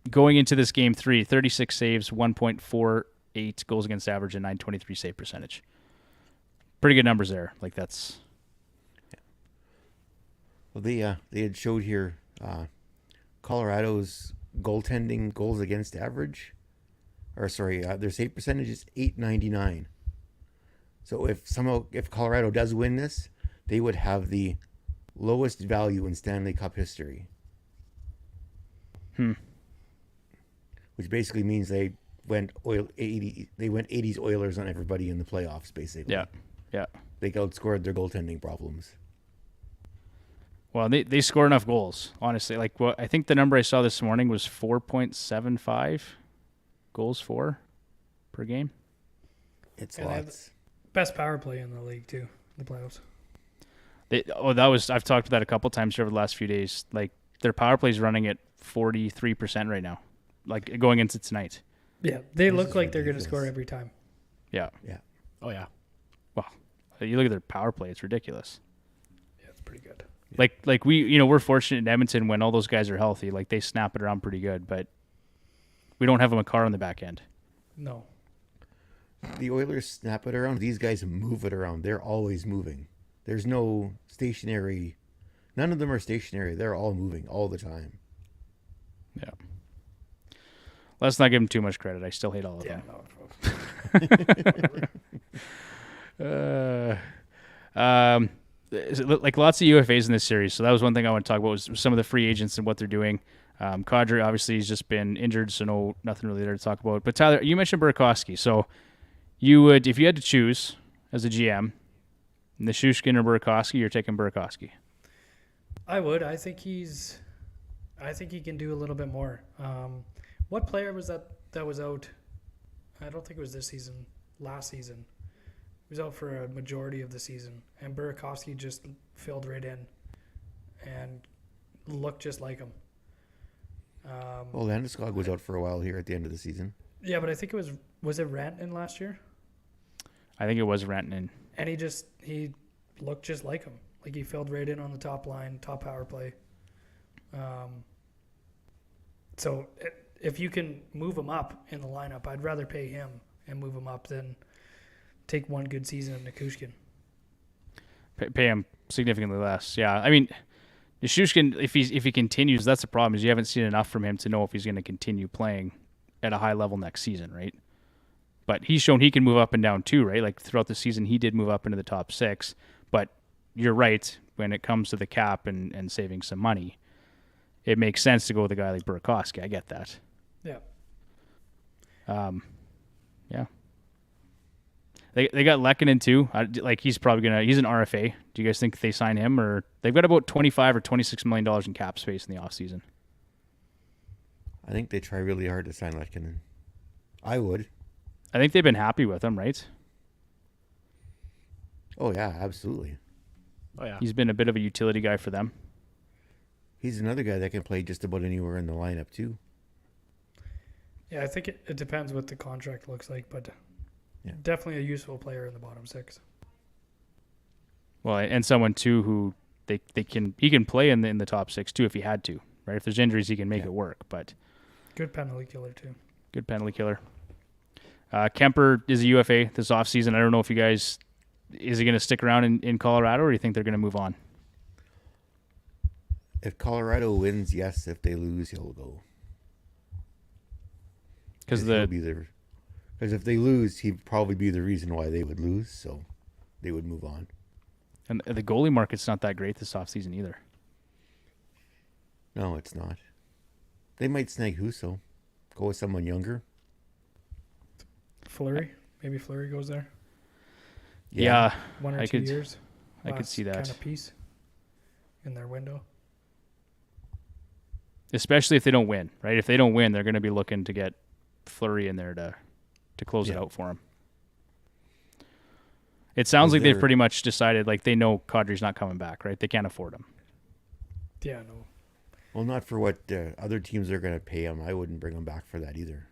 going into this game 3, 36 saves, 1.48 goals against average, and 923 save percentage. Pretty good numbers there. Like that's. Well, they had showed here Colorado's goaltending goals against average, their save percentage is .899. So if Colorado does win this, they would have the lowest value in Stanley Cup history. Which basically means they went 80s Oilers on everybody in the playoffs, basically. Yeah. They outscored their goaltending problems. Well, they score enough goals, honestly. Like, I think the number I saw this morning was 4.75 goals per game. It's And they have lots. Best power play in the league, too, in the playoffs. I've talked about that a couple times here over the last few days. Like, their power play is running at 43% right now, like going into tonight. Yeah, they This look is like they're going to ridiculous. score every time. Yeah. Yeah. Oh yeah. Wow. You look at their power play; it's ridiculous. Yeah, it's pretty good. Like we're fortunate in Edmonton when all those guys are healthy. Like they snap it around pretty good, but we don't have a McCarr on the back end. No. The Oilers snap it around. These guys move it around. They're always moving. There's no stationary. None of them are stationary. They're all moving all the time. Yeah. Let's not give them too much credit. I still hate all of Yeah, them. no. Like lots of UFAs in this series. So that was one thing I want to talk about was some of the free agents and what they're doing. Kadri obviously has just been injured, so nothing really there to talk about. But Tyler, you mentioned Burakovsky. So you would, if you had to choose as a GM, Nichushkin or Burakovsky, you're taking Burakovsky. I would. I think he can do a little bit more. What player was that was out? I don't think it was this season. Last season. He was out for a majority of the season. And Burakovsky just filled right in and looked just like him. Well, Landeskog was out for a while here at the end of the season. Yeah, but I think it was it Rantanen last year? I think it was Rantanen. And he looked just like him. Like he filled right in on the top line, top power play. So if you can move him up in the lineup, I'd rather pay him and move him up than take one good season of Nichushkin. Pay him significantly less. Yeah, I mean, Nichushkin, if he continues, that's the problem. Is you haven't seen enough from him to know if he's going to continue playing at a high level next season, right? But he's shown he can move up and down too, right? Like throughout the season, he did move up into the top 6. But you're right, when it comes to the cap and saving some money, it makes sense to go with a guy like Burakovsky. I get that. Yeah. Yeah. They got Lehkonen too. He's probably he's an RFA. Do you guys think they sign him, or they've got about $25 or $26 million in cap space in the offseason? I think they try really hard to sign Lehkonen. I would. I think they've been happy with him, right? Oh, yeah, absolutely. Oh yeah. He's been a bit of a utility guy for them. He's another guy that can play just about anywhere in the lineup, too. Yeah, I think it depends what the contract looks like, but Yeah. definitely a useful player in the bottom 6. Well, and someone too who he can play in the top 6 too if he had to, right? If there's injuries, he can make it work. But Good penalty killer, too. good penalty killer. Kemper is a UFA this offseason. I don't know if you guys, is he going to stick around in Colorado, or do you think they're going to move on? If Colorado wins, yes. If they lose, he'll go. Because if they lose, he'd probably be the reason why they would lose, so they would move on. and the goalie market's not that great this offseason either. No, it's not. They might snag Husso. Go with someone younger. Fleury? Maybe Fleury goes there. Yeah, 1 or I 2 could- years. I could see that. Kind of piece in their window. Especially if they don't win, right? If they don't win, they're going to be looking to get Fleury in there to close it out for him. It sounds like they've pretty much decided, like they know Kadri's not coming back, right? They can't afford him. Yeah, no. Well, not for what other teams are going to pay him. I wouldn't bring him back for that either.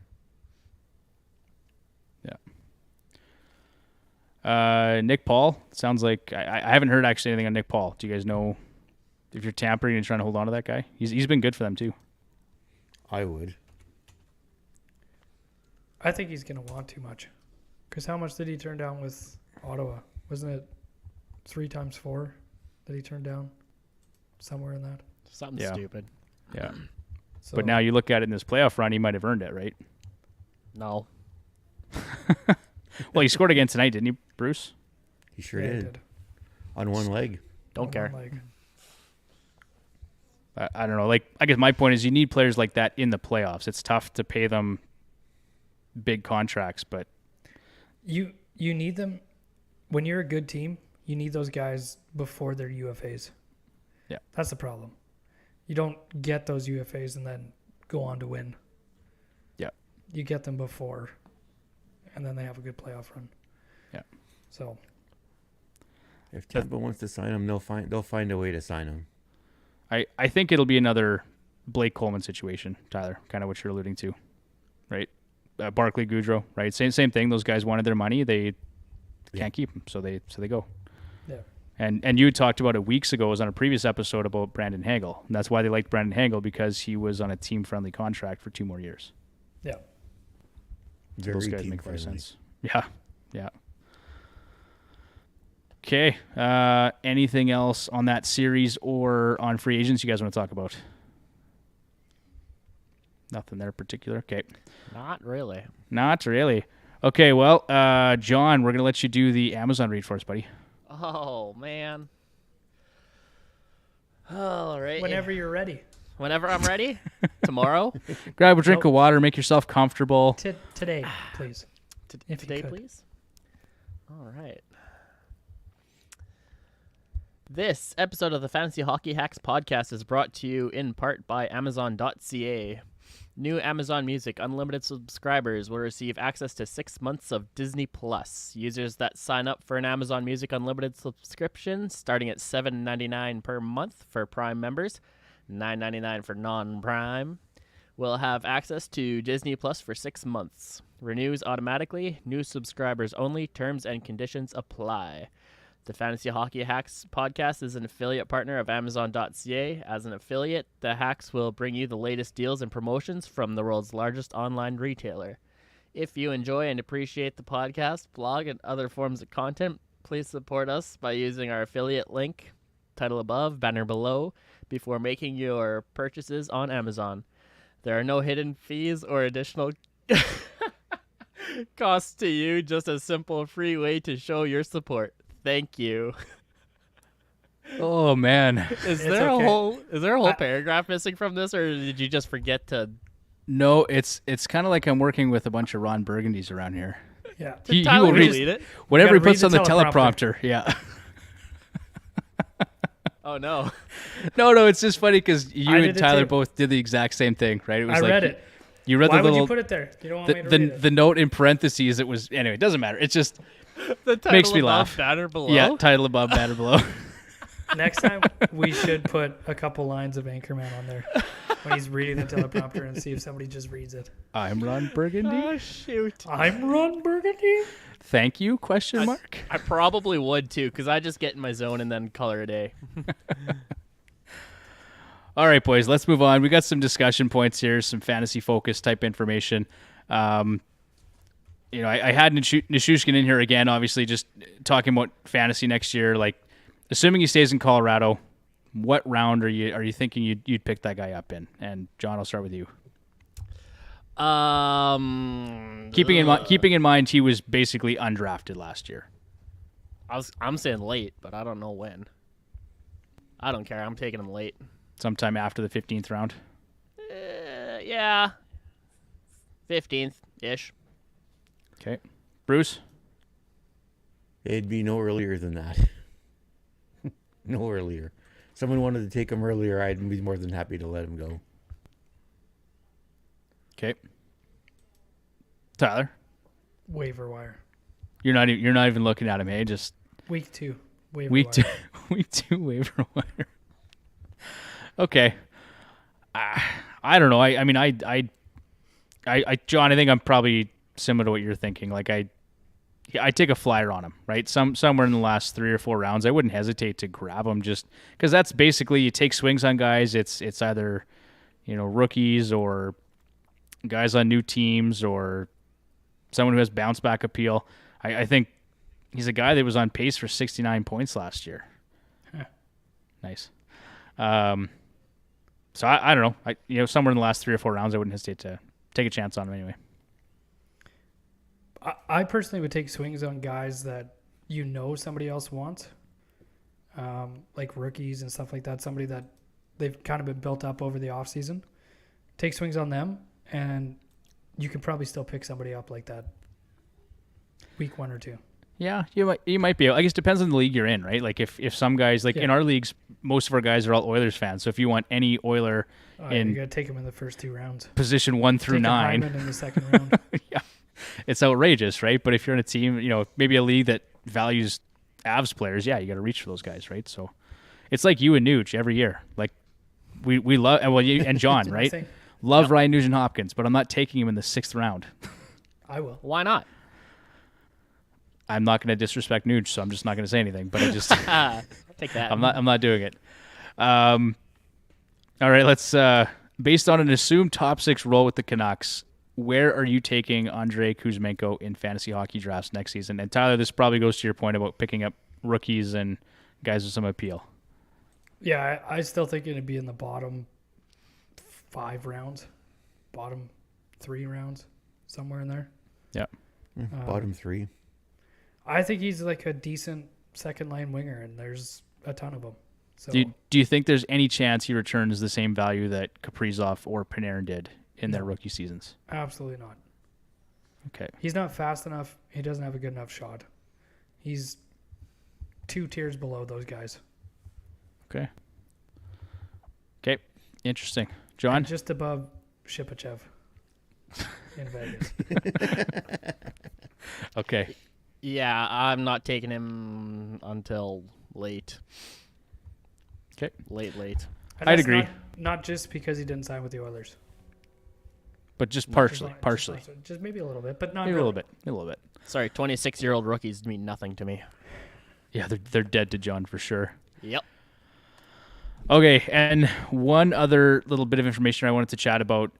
Yeah. Nick Paul, sounds like I haven't heard actually anything on Nick Paul. Do you guys know if you're tampering and trying to hold on to that guy? He's been good for them too. I would. I think he's going to want too much. Because how much did he turn down with Ottawa? Wasn't it 3 times 4 that he turned down? Somewhere in that. Something stupid. Yeah. So, But now you look at it in this playoff run, he might have earned it, right? No. Well, he scored again tonight, didn't he, Bruce? He sure yeah, he did. On one leg. Don't On care. one leg. I don't know. Like, I guess my point is you need players like that in the playoffs. It's tough to pay them big contracts, but You need them when you're a good team. You need those guys before they're UFAs. Yeah. That's the problem. You don't get those UFAs and then go on to win. Yeah. You get them before, and then they have a good playoff run. Yeah. So If Tampa wants to sign him, they'll find a way to sign him. I think it'll be another Blake Coleman situation, Tyler, kind of what you're alluding to, right? Barkley, Goudreau, right? Same thing. Those guys wanted their money. They can't keep them, so they go. Yeah. And you talked about it weeks ago. It was on a previous episode about Brandon Hagel. And that's why they liked Brandon Hagel, because he was on a team-friendly contract for 2 more years. Yeah. Very Those guys team make more friendly. sense. Yeah. Okay. Anything else on that series or on free agents you guys want to talk about? Nothing there in particular. Okay. Not really. Not really. Okay, well, John, we're going to let you do the Amazon read for us, buddy. Oh, man. All right. Whenever you're ready. Whenever I'm ready. Tomorrow. Grab a drink of water, make yourself comfortable. Today, please. If you Today, could. please. All right. This episode of the Fantasy Hockey Hacks podcast is brought to you in part by Amazon.ca. New Amazon Music Unlimited subscribers will receive access to 6 months of Disney Plus. Users that sign up for an Amazon Music Unlimited subscription, starting at $7.99 per month for Prime members, $9.99 for non-Prime, will have access to Disney Plus for 6 months. Renews automatically. New subscribers only. Terms and conditions apply. The Fantasy Hockey Hacks podcast is an affiliate partner of Amazon.ca. As an affiliate, the Hacks will bring you the latest deals and promotions from the world's largest online retailer. If you enjoy and appreciate the podcast, blog, and other forms of content, please support us by using our affiliate link, title above, banner below, before making your purchases on Amazon. There are no hidden fees or additional costs to you, just a simple free way to show your support. Thank you. Oh, man. Is It's there okay. a whole paragraph missing from this, or did you just forget to? No, it's kind of like I'm working with a bunch of Ron Burgundys around here. Yeah. He Tyler will read read it? whatever he gotta read puts on the the teleprompter. teleprompter. Yeah. Oh no. No, it's just funny because you I and did it Tyler too. both did the exact same thing, right? It was I like read it. You read Why the would little you put it there? You don't want me to the read it. the note in parentheses. It was anyway. It doesn't matter. It's just The title Makes me above, laugh. banner below. yeah. Title above, banner below. Next time, we should put a couple lines of Anchorman on there when he's reading the teleprompter and see if somebody just reads it. I'm Ron Burgundy. Oh shoot. I'm Ron Burgundy. Thank you? Question mark. I probably would too, because I just get in my zone and then color a day. All right, boys, let's move on. We got some discussion points here, some fantasy focus type information. I had Nishushkin in here again, obviously, just talking about fantasy next year. Like, assuming he stays in Colorado, what round are you thinking you'd pick that guy up in? And John, I'll start with you. Keeping in mind he was basically undrafted last year. I'm saying late, but I don't know when. I don't care. I'm taking him late. Sometime after the 15th round. Yeah. 15th-ish. Okay. Bruce? It'd be no earlier than that. No earlier. Someone wanted to take him earlier, I'd be more than happy to let him go. Okay. Tyler? Waiver wire. You're not even looking at him, hey? Just Week 2. Waiver week wire. week 2 waiver wire. Okay. I don't know. I mean, John, I think I'm probably similar to what you're thinking. Like I take a flyer on him, right? Somewhere in the last 3 or 4 rounds, I wouldn't hesitate to grab him just because that's basically you take swings on guys. It's either rookies or guys on new teams or someone who has bounce back appeal. I think he's a guy that was on pace for 69 points last year. Huh. Nice. So I don't know. Somewhere in the last 3 or 4 rounds, I wouldn't hesitate to take a chance on him anyway. I personally would take swings on guys that somebody else wants, like rookies and stuff like that. Somebody that they've kind of been built up over the offseason. Take swings on them, and you can probably still pick somebody up like that week 1 or 2. Yeah, you might be able. I guess it depends on the league you're in, right? Like if some guys, like in our leagues, most of our guys are all Oilers fans. So if you want any Oiler You in got to take them in the first 2 rounds. position 1 through Take 9, Hyman in the second round. yeah, it's outrageous, right? But if you're in a team, maybe a league that values Avs players, yeah, you got to reach for those guys, right? So it's like you and Nuge every year. Like we love you and John, Did I right? say- Love Ryan Nugent-Hopkins, but I'm not taking him in the 6th round. I will. Why not? I'm not going to disrespect Nuge, so I'm just not going to say anything. But I just Take that. I'm not doing it. All right, let's based on an assumed top 6 role with the Canucks, where are you taking Andrei Kuzmenko in fantasy hockey drafts next season? And Tyler, this probably goes to your point about picking up rookies and guys with some appeal. Yeah, I still think it'd be in the bottom 5 rounds, bottom 3 rounds, somewhere in there. Yeah. Bottom 3. I think he's like a decent second line winger, and there's a ton of them. So Do you think there's any chance he returns the same value that Kaprizov or Panarin did in their rookie seasons? absolutely not. Okay. He's not fast enough. He doesn't have a good enough shot. He's 2 tiers below those guys. Okay. Interesting. John? And just above Shipachev in Vegas. Okay. Yeah, I'm not taking him until late. Okay. Late. And I'd that's agree. Not just because he didn't sign with the Oilers. But just Just partially. not- Partially. Just maybe a little bit, but not Maybe a really. little bit. Sorry, 26-year-old rookies mean nothing to me. Yeah, they're dead to John for sure. Yep. Okay, and one other little bit of information I wanted to chat about.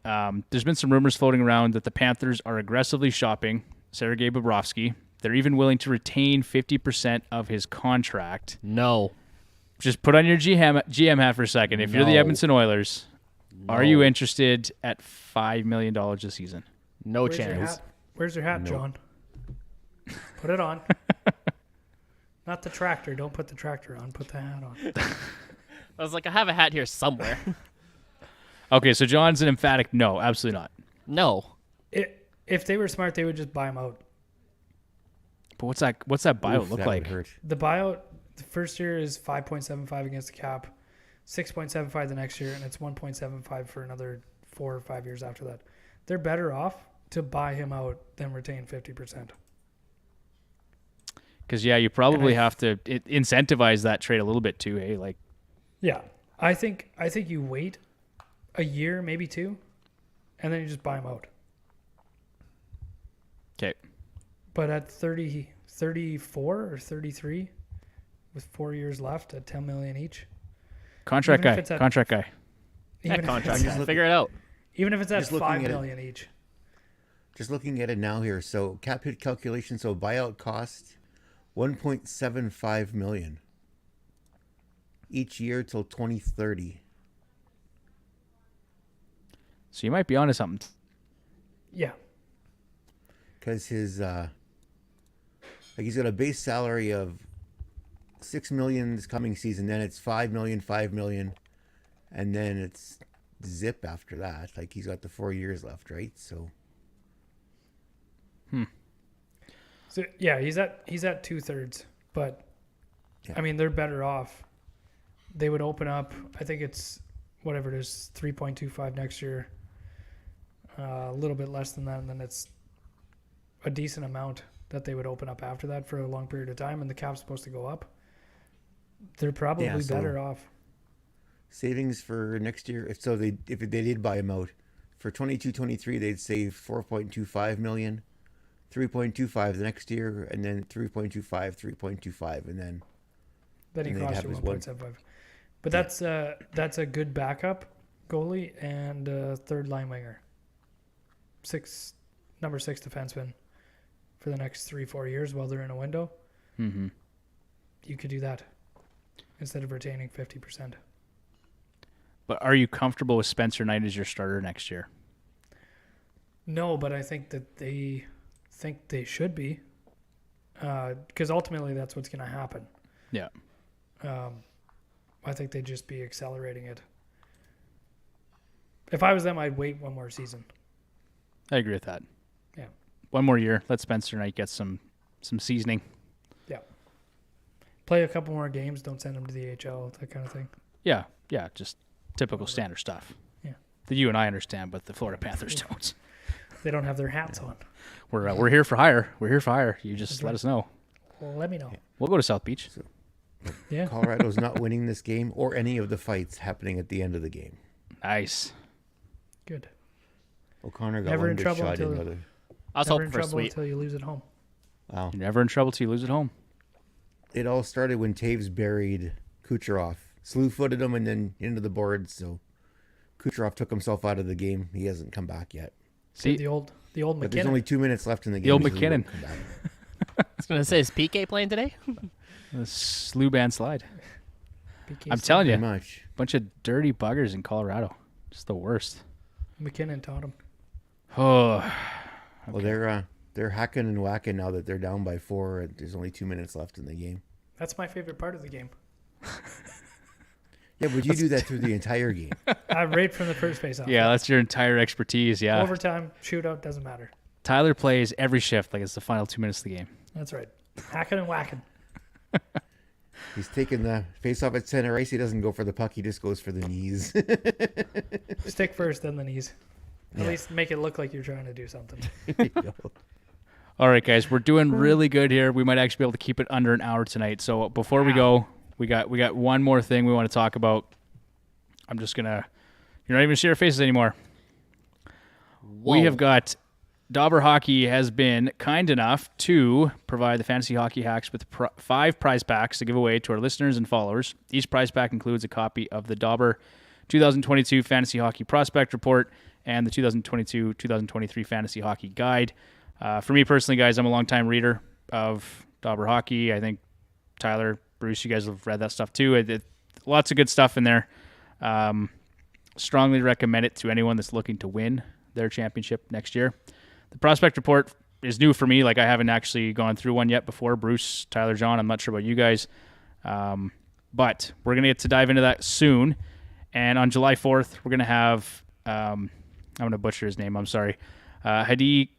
There's been some rumors floating around that the Panthers are aggressively shopping Sergei Bobrovsky. They're even willing to retain 50% of his contract. No. Just put on your GM hat for a second. If you're the No. Edmonton Oilers, are you interested at $5 million a season? No Where's your chance. hat? Where's your hat, No. John? Put it on. Not the tractor. Don't put the tractor on. Put the hat on. I was like, I have a hat here somewhere. Okay, so John's an emphatic no, absolutely not. No. If they were smart, they would just buy him out. But what's that buyout Oof, look that would like? hurt. The buyout, the first year is 5.75 against the cap, 6.75 the next year, and it's 1.75 for another 4 or 5 years after that. They're better off to buy him out than retain 50%. Because you probably have to incentivize that trade a little bit too, eh? Like, Yeah, I think you wait a year, maybe 2, and then you just buy him out. okay, But at 34 or 33, with 4 years left at $10 million each, contract Even if guy, it's at- contract guy. even That if contract. it's just Guy. look- Figure it out. even if it's at Just looking $5 at it. million each. Just looking at it now here. So cap hit calculation. So buyout cost $1.75 million each year till 2030. So you might be onto something. Yeah, Because his he's got a base salary of $6 million this coming season. Then it's $5 million, and then it's zip after that. Like he's got the 4 years left, right? So so yeah, he's at 2/3, but Yeah. I mean they're better off. They would open up. I think it's whatever it is, 3.25 next year. A little bit less than that, and then it's a decent amount that they would open up after that for a long period of time, and the cap's supposed to go up. They're probably Yeah, so- better off. savings for next year. If they did buy him out for 22-23, they'd save 4.25 million, 3.25 the next year, and then 3.25, and then Then he And they'd cost have you his 1.75. But that's a good backup goalie and a third line winger. Number 6 defenseman for the next 3-4 years while they're in a window. Mm-hmm. You could do that instead of retaining 50%. But are you comfortable with Spencer Knight as your starter next year? No, but I think that they think they should be, because ultimately that's what's going to happen. Yeah. I think they'd just be accelerating it. If I was them, I'd wait one more season. I agree with that. Yeah. One more year. Let Spencer Knight get some seasoning. Play a couple more games. Don't send them to the AHL, that kind of thing. Yeah, just typical standard stuff. Yeah. That you and I understand, but the Florida Panthers don't. They don't have their hats on. We're here for hire. We're here for hire. You just That's let right. us know. Well, let me know. We'll go to South Beach. Yeah. Colorado's not winning this game or any of the fights happening at the end of the game. Nice. Good. O'Connor got Never one in good trouble shot in until- the other. I was Never hoping in for a trouble sweep. until you lose at home. Wow. You're never in trouble till you lose at home. It all started when Taves buried Kucherov. Slew-footed him and then into the boards, so Kucherov took himself out of the game. He hasn't come back yet. See, The old But there's McKinnon. only 2 minutes left in the game. old so he won't McKinnon. come back. I was gonna say, is PK playing today? the slew band slide. PK I'm telling you, Pretty much. bunch of dirty buggers in Colorado. Just the worst. McKinnon taught him. Oh, Well, they're hacking and whacking now that they're down by 4 and there's only 2 minutes left in the game. That's my favorite part of the game. Yeah, but you do that through the entire game. Right from the first face off. yeah, that's your entire expertise. Yeah. Overtime, shootout, doesn't matter. Tyler plays every shift like it's the final 2 minutes of the game. That's right. Hacking and whacking. He's taking the face off at center ice. He doesn't go for the puck. He just goes for the knees. Stick first, then the knees. At least make it look like you're trying to do something. All right, guys, we're doing really good here. We might actually be able to keep it under an hour tonight. So before we go, we got one more thing we want to talk about. I'm just gonna. You're not even gonna see our faces anymore. We have got. Dauber Hockey has been kind enough to provide the Fantasy Hockey Hacks with 5 prize packs to give away to our listeners and followers. Each prize pack includes a copy of the Dauber 2022 Fantasy Hockey Prospect Report and the 2022-2023 Fantasy Hockey Guide. For me personally, guys, I'm a longtime reader of Dauber Hockey. I think Tyler, Bruce, you guys have read that stuff too. Lots of good stuff in there. Strongly recommend it to anyone that's looking to win their championship next year. The Prospect Report is new for me. Like, I haven't actually gone through one yet before. Bruce, Tyler, John, I'm not sure about you guys. But we're going to get to dive into that soon. And on July 4th, we're going to have, I'm going to butcher his name, I'm sorry. Hadi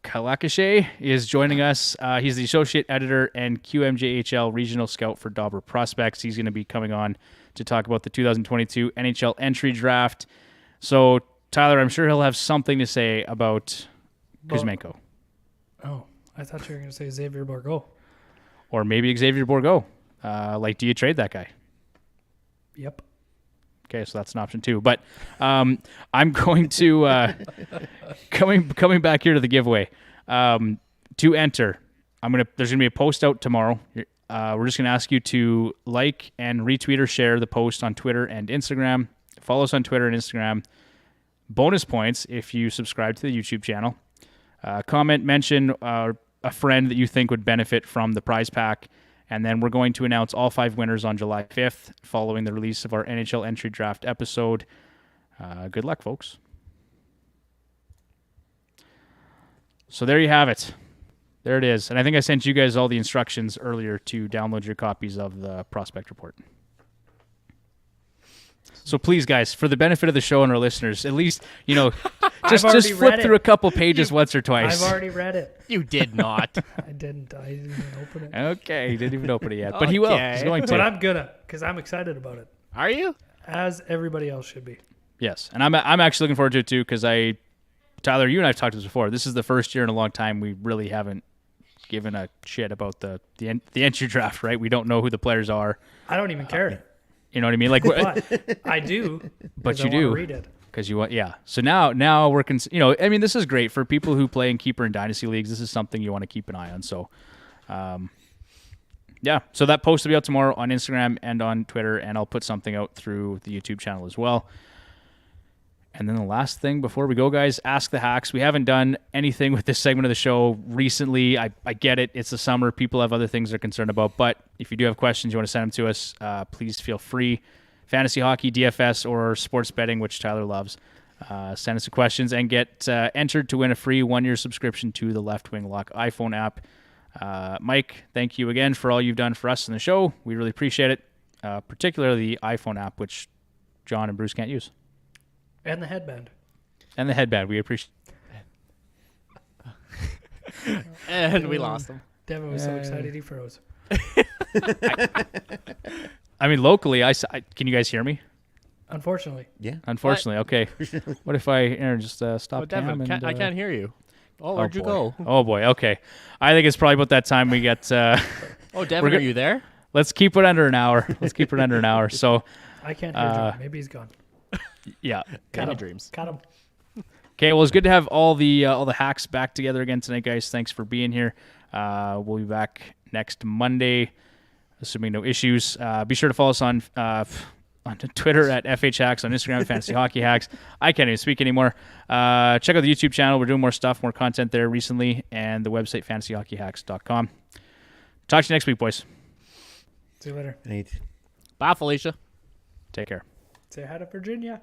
Kalakashe is joining us. He's the Associate Editor and QMJHL Regional Scout for Dauber Prospects. He's going to be coming on to talk about the 2022 NHL Entry Draft. So, Tyler, I'm sure he'll have something to say about Kuzmenko. Oh, I thought you were going to say Xavier Bourgault. Or maybe Xavier Bourgault. Do you trade that guy? Yep. Okay, so that's an option too. But I'm going to coming back here to the giveaway. To enter, there's gonna be a post out tomorrow. We're just gonna ask you to like and retweet or share the post on Twitter and Instagram. Follow us on Twitter and Instagram. Bonus points if you subscribe to the YouTube channel. Comment, mention a friend that you think would benefit from the prize pack. And then we're going to announce all 5 winners on July 5th following the release of our NHL Entry Draft episode. Good luck, folks. So there you have it. There it is. And I think I sent you guys all the instructions earlier to download your copies of the Prospect Report. So please, guys, for the benefit of the show and our listeners, at least, just flip through a couple pages once or twice. I've already read it. You did not. I didn't even open it. Okay, he didn't even open it yet. But he will. Okay. He's going to. But I'm gonna, because I'm excited about it, Are you? as everybody else should be. Yes, and I'm actually looking forward to it too because Tyler, you and I have talked to this before. This is the first year in a long time we really haven't given a shit about the entry draft, right? We don't know who the players are. I don't even care. You know what I mean? Like, But I do. But 'cause you I wanna do. read it. because you want, yeah. So now we're, I mean, this is great for people who play in keeper and dynasty leagues. This is something you want to keep an eye on. So, yeah. So that post will be out tomorrow on Instagram and on Twitter, and I'll put something out through the YouTube channel as well. And then the last thing before we go, guys, Ask the Hacks. We haven't done anything with this segment of the show recently. I get it. It's the summer. People have other things they're concerned about. But if you do have questions, you want to send them to us, please feel free. Fantasy hockey, DFS, or sports betting, which Tyler loves. Send us the questions and get entered to win a free 1-year subscription to the Left Wing Lock iPhone app. Mike, thank you again for all you've done for us in the show. We really appreciate it, particularly the iPhone app, which John and Bruce can't use. And the headband. And the headband. We appreciate And we lost him. Devin was so excited he froze. I mean, locally, can you guys hear me? Unfortunately. Yeah. Unfortunately. Okay. What if I just stop Oh, Devin, Cam and, I can't hear you. Oh, where'd you go? Oh, boy. Okay. I think it's probably about that time we get... Oh, Devin, are you there? Let's keep it under an hour. So, I can't hear John. Maybe he's gone. yeah. Cut him. dreams. Cut him. Okay, well, it's good to have all the hacks back together again tonight, guys. Thanks for being here. We'll be back next Monday, assuming no issues. Be sure to follow us on Twitter at FHHacks, on Instagram at Fantasy Hockey Hacks. I can't even speak anymore. Check out the YouTube channel. We're doing more stuff, more content there recently, and the website, fantasyhockeyhacks.com. Talk to you next week, boys. See you later. Nate. Bye, Felicia. Take care. Say hi to Virginia.